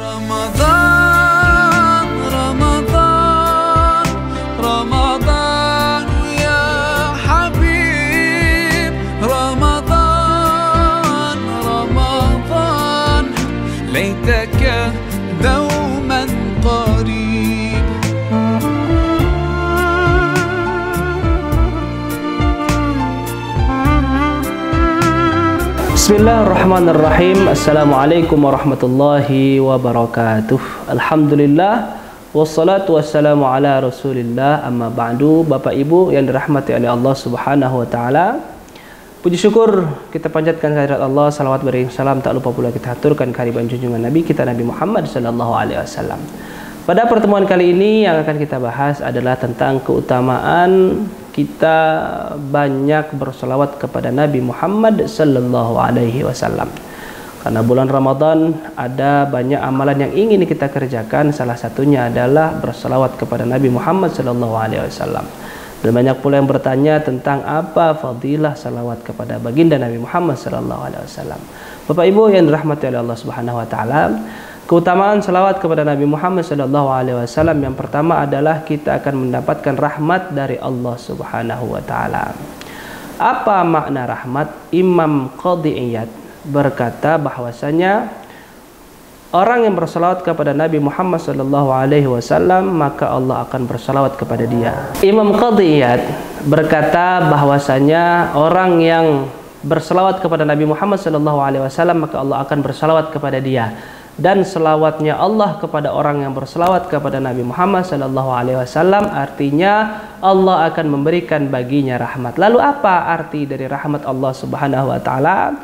رمضان رمضان رمضان يا حبيب رمضان رمضان ليتك دوما قريب. Bismillahirrahmanirrahim. Assalamualaikum warahmatullahi wabarakatuh. Alhamdulillah wassalatu wassalamu ala Rasulillah, amma ba'du. Bapak Ibu yang dirahmati oleh Allah Subhanahu wa taala, puji syukur kita panjatkan kehadirat Allah, salawat beriring salam tak lupa pula kita haturkan kehadiran junjungan Nabi kita Nabi Muhammad sallallahu alaihi wasallam. Pada pertemuan kali ini yang akan kita bahas adalah tentang keutamaan kita banyak berselawat kepada Nabi Muhammad sallallahu alaihi wasallam. Karena bulan Ramadan ada banyak amalan yang ingin kita kerjakan, salah satunya adalah berselawat kepada Nabi Muhammad sallallahu alaihi wasallam. Dan banyak pula yang bertanya tentang apa fadilah salawat kepada baginda Nabi Muhammad sallallahu alaihi wasallam. Bapak Ibu yang dirahmati oleh Allah Subhanahu wa taala, keutamaan salawat kepada Nabi Muhammad sallallahu alaihi wasallam yang pertama adalah kita akan mendapatkan rahmat dari Allah Subhanahu wa taala. Apa makna rahmat? Imam Qadhi Iyad berkata bahwasanya orang yang bersalawat kepada Nabi Muhammad sallallahu alaihi wasallam maka Allah akan bersalawat kepada dia. Imam Qadhi Iyad berkata bahwasanya orang yang bersalawat kepada Nabi Muhammad sallallahu alaihi wasallam maka Allah akan bersalawat kepada dia. Dan selawatnya Allah kepada orang yang berselawat kepada Nabi Muhammad sallallahu alaihi wasallam artinya Allah akan memberikan baginya rahmat. Lalu apa arti dari rahmat Allah Subhanahu wa taala?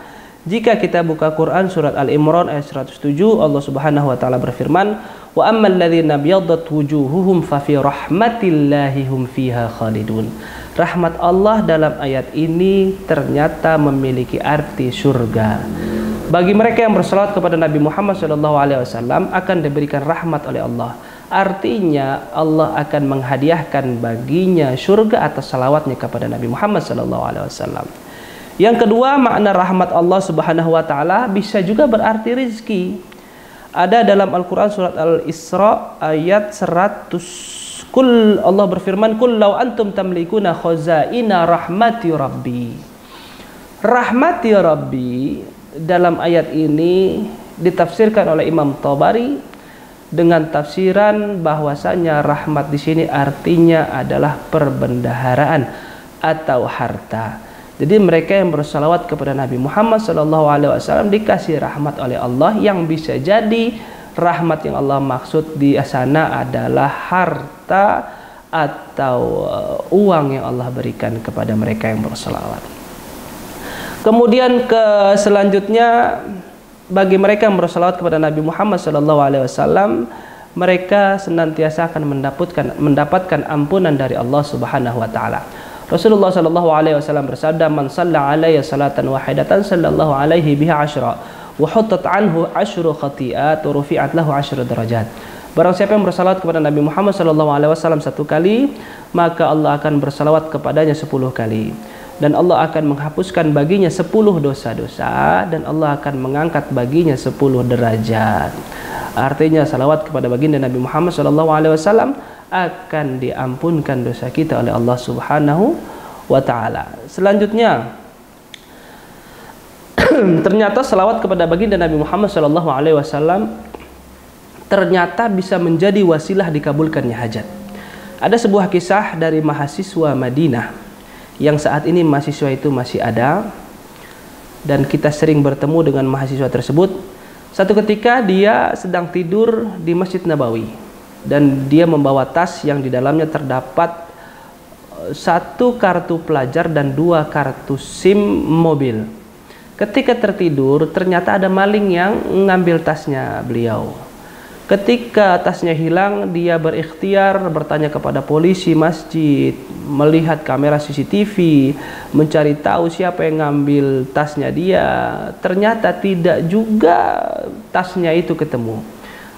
Jika kita buka Quran surat Al-Imran ayat 107, Allah Subhanahu wa taala berfirman, "Wa ammal ladzina biyaddat wujuhuhum fa fi rahmatillahi hum fiha khalidun." Rahmat Allah dalam ayat ini ternyata memiliki arti surga. Bagi mereka yang bersalawat kepada Nabi Muhammad SAW akan diberikan rahmat oleh Allah. Artinya Allah akan menghadiahkan baginya surga atas salawatnya kepada Nabi Muhammad SAW. Yang kedua, makna rahmat Allah Subhanahu wa taala bisa juga berarti rizki. Ada dalam Al-Quran surat Al-Isra ayat 100. Allah berfirman, "Qul law antum tamlikuna khazaina rahmati rabbi." Rahmati rabbi dalam ayat ini ditafsirkan oleh Imam Tabari dengan tafsiran bahwasanya rahmat di sini artinya adalah perbendaharaan atau harta. Jadi mereka yang bersalawat kepada Nabi Muhammad SAW dikasih rahmat oleh Allah, yang bisa jadi rahmat yang Allah maksud di sana adalah harta atau uang yang Allah berikan kepada mereka yang bersalawat. Kemudian selanjutnya bagi mereka yang bersalawat kepada Nabi Muhammad SAW, mereka senantiasa akan mendapatkan ampunan dari Allah Subhanahu wa taala. Rasulullah SAW bersabda, "Man shalla alayya salatan wahidatan sallallahu alaihi biha asyra wa huttat anhu asyru khati'at wa rufi'at lahu asyru darajat." Barang siapa yang bersalawat kepada Nabi Muhammad SAW satu kali, maka Allah akan bersalawat kepadanya 10 kali. Dan Allah akan menghapuskan baginya 10 dosa-dosa, dan Allah akan mengangkat baginya 10 derajat. Artinya salawat kepada baginda Nabi Muhammad SAW akan diampunkan dosa kita oleh Allah Subhanahu wa taala. Selanjutnya ternyata salawat kepada baginda Nabi Muhammad SAW ternyata bisa menjadi wasilah dikabulkannya hajat. Ada sebuah kisah dari mahasiswa Madinah yang saat ini mahasiswa itu masih ada, dan kita sering bertemu dengan mahasiswa tersebut. Satu ketika dia sedang tidur di Masjid Nabawi, dan dia membawa tas yang di dalamnya terdapat 1 kartu pelajar dan 2 kartu SIM mobil. Ketika tertidur, ternyata ada maling yang mengambil tasnya beliau. Ketika tasnya hilang, dia berikhtiar bertanya kepada polisi masjid, melihat kamera CCTV, mencari tahu siapa yang ngambil tasnya dia. Ternyata tidak juga tasnya itu ketemu.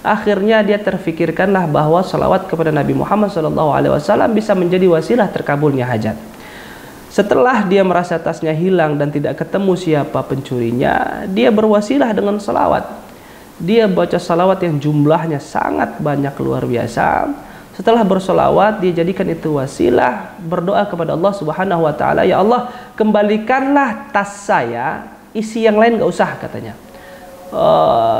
Akhirnya dia terfikirkanlah bahwa salawat kepada Nabi Muhammad SAW bisa menjadi wasilah terkabulnya hajat. Setelah dia merasa tasnya hilang dan tidak ketemu siapa pencurinya, dia berwasilah dengan salawat. dia baca salawat yang jumlahnya sangat banyak luar biasa. Setelah bersolawat, dia jadikan itu wasilah berdoa kepada Allah Subhanahu wa Ta'ala, ya Allah, kembalikanlah tas saya, isi yang lain gak usah katanya.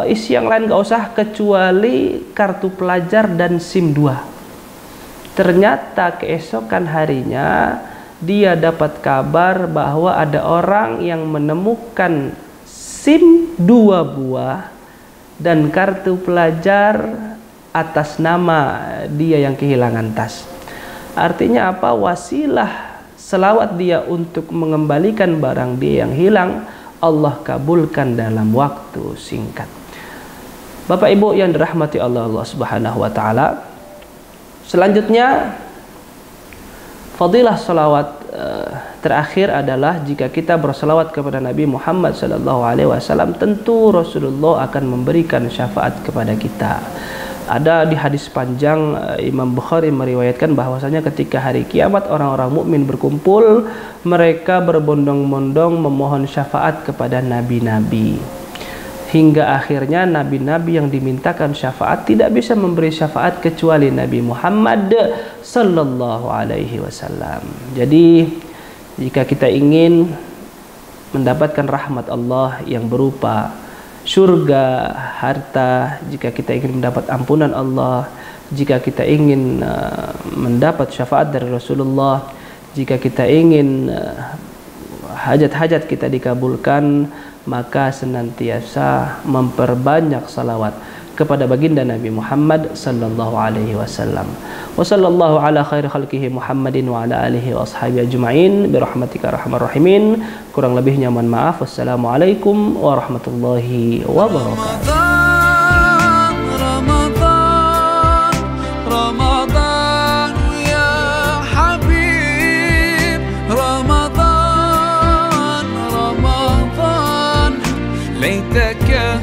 Isi yang lain gak usah kecuali kartu pelajar dan SIM 2. Ternyata keesokan harinya dia dapat kabar bahwa ada orang yang menemukan SIM 2 buah dan kartu pelajar atas nama dia yang kehilangan tas. Artinya apa? Wasilah selawat dia untuk mengembalikan barang dia yang hilang, Allah kabulkan dalam waktu singkat. Bapak Ibu yang dirahmati Allah Subhanahu wa Ta'ala, selanjutnya fadilah salawat terakhir adalah jika kita bersalawat kepada Nabi Muhammad SAW, tentu Rasulullah akan memberikan syafaat kepada kita. Ada di hadis panjang Imam Bukhari meriwayatkan bahwasanya ketika hari kiamat orang-orang mukmin berkumpul, mereka berbondong-bondong memohon syafaat kepada nabi-nabi. Hingga akhirnya nabi-nabi yang dimintakan syafaat tidak bisa memberi syafaat kecuali Nabi Muhammad sallallahu alaihi wasallam. Jadi jika kita ingin mendapatkan rahmat Allah yang berupa surga, harta, jika kita ingin mendapat ampunan Allah, jika kita ingin mendapat syafaat dari Rasulullah, jika kita ingin hajat-hajat kita dikabulkan, maka senantiasa memperbanyak salawat kepada baginda Nabi Muhammad sallallahu alaihi wasallam. Wa sallallahu ala khairi khalqihi Muhammadin wa ala alihi wa ashabihi ajma'in bi rahmatika arhamar rahimin. Kurang lebihnya mohon maaf. Wassalamualaikum warahmatullahi wabarakatuh. Ramadan ya Habib, Ramadan, Ramadan, laitaka